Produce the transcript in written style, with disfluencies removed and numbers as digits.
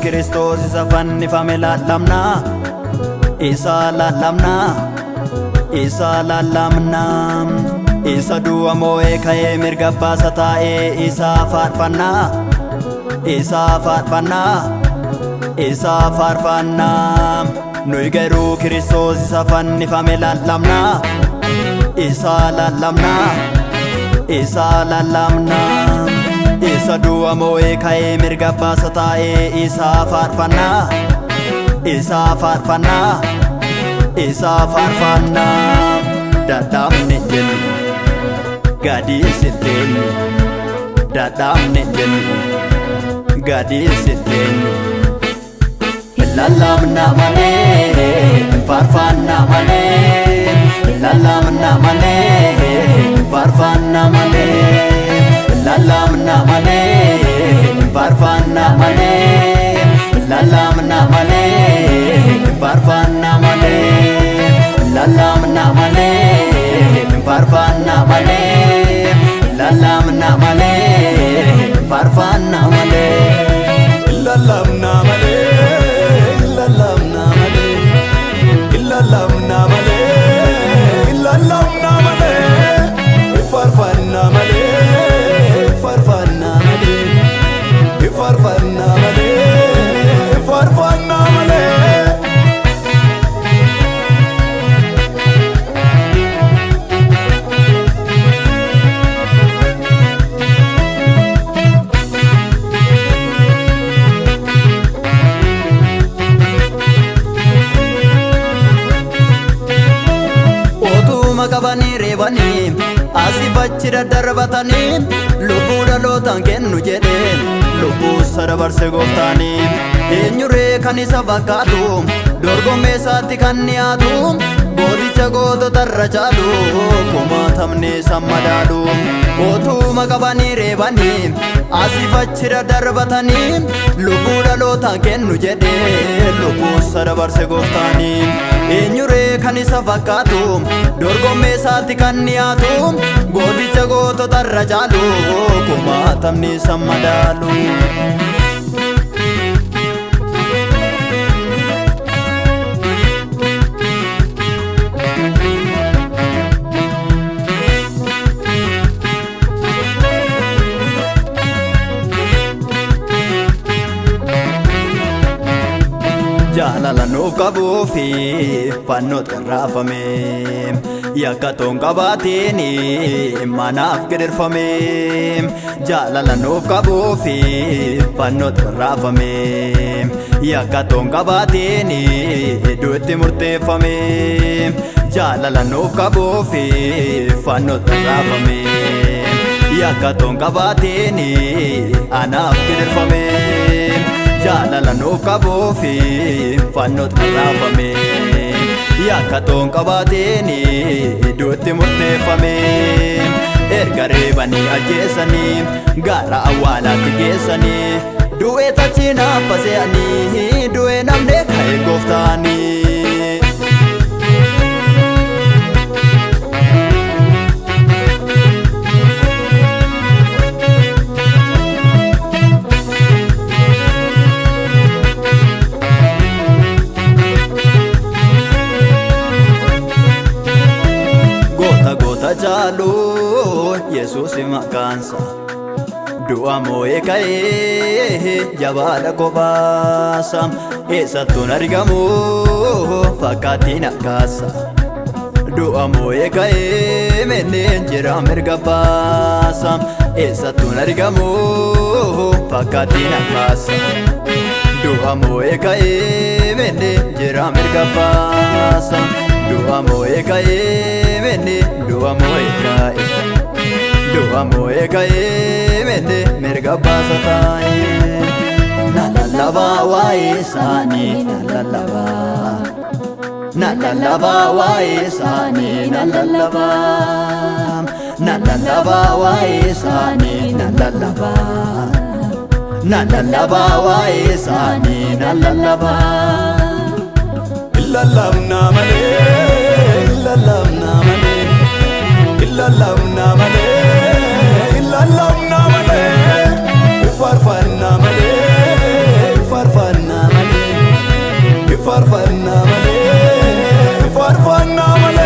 Kiristoos isa fannifame laallamna, isa laallamna, isa laallamna. Isa du'a moo'ee ka'ee mirga abbaa isaa taa'ee isa faarfannaa, isa faarfannaa, isa faarfannaa. Nuyi garuu Kiristoos isa fannifame laallamna, isa laallamna, isa laallamna. Isa du'a moo'ee ka'ee mirga abbaa isaa taa'ee isa faarfannaa, isa faarfannaa, isa faarfannaa. Dadhabne jennu gadiis itteenyu, dadhabne jennu gadiis itteenyu. Laallamna malee, faarfanna malee, laallamna malee, faarfanna malee, laallamna malee, faarfanna malee, laallamna malee, faarfanna malee, laallamna malee, faarfanna malee, laallamna malee, faarfanna malee, laallamna malee. Illallamna malee, illallamna malee, faarfanna malee, faarfanna malee, faarfanna malee, faarfanna malee. Qabanii reebanii asii fachi daddarbatanii lubbuu dhalootaan kennu jedheen lubbuu isa dabarse gooftaanii. Eenyuree kan isa fakkaatu dorgommee isaatti kan dhiyaatu gooticha goototarra caalu kumaatamni isa madaalu. Otuuma qabanii reebanii asii fachi daddarbatanii lubbuu dhalootaan kennu jedheen lubbuu isa dabarse gooftaanii. Eenyuree kan isa fakkaatu dorgommee isaatti kan dhiyaatu gooticha goototarra caalu kumaatamni isa madaalu. Jaalala nuuf qabuu fi fannootti raafame, yakka toon qabaatiin manaaf gidirfame. Jaalala nuuf qabuu fi fannootti raafame, yakka toon qabaatiin du'atti murteeffame. Jaalala nuuf qabuu fi fannootti raafame, yakka toon qabaatiin anaaf gidirfame. Jaalala nuuf qabuu fi fannootti raafame, yakka toon qabaatiin du'atti murteeffame. Erga reebanii ajjeesanii gaara awwaalaatti geessanii du'ee tachi naaf se'anii du'ee namne ka'e gooftaanii. Jaalu Yesuus maqaansa du'a moo'ee ka'ee jabaadha kophaasa. Eessattuun argamu fakkaattiin akkaasa. Du'a moo'ee ka'ee menneen jira mirga baasa. Eessattuun argamu fakkaattiin akkaasa. Du'a moo'ee ka'ee menneen jira mirga baasa. Du'a moo'ee ka'ee menneen du'a moo'ee ka'ee, du'a moo'ee ka'ee menneen mirga baasa taa'ee. Na lallaba waa'ee isaanii na lallaba, na lallaba waa'ee isaanii na lallaba, na lallaba waa'ee isaanii na lallaba, na lallaba waa'ee isaanii na lallaba. Illallamna malee, illallamna malee, illallamna malee, illallamna malee, faarfanna malee, faarfanna. faarfannaa malee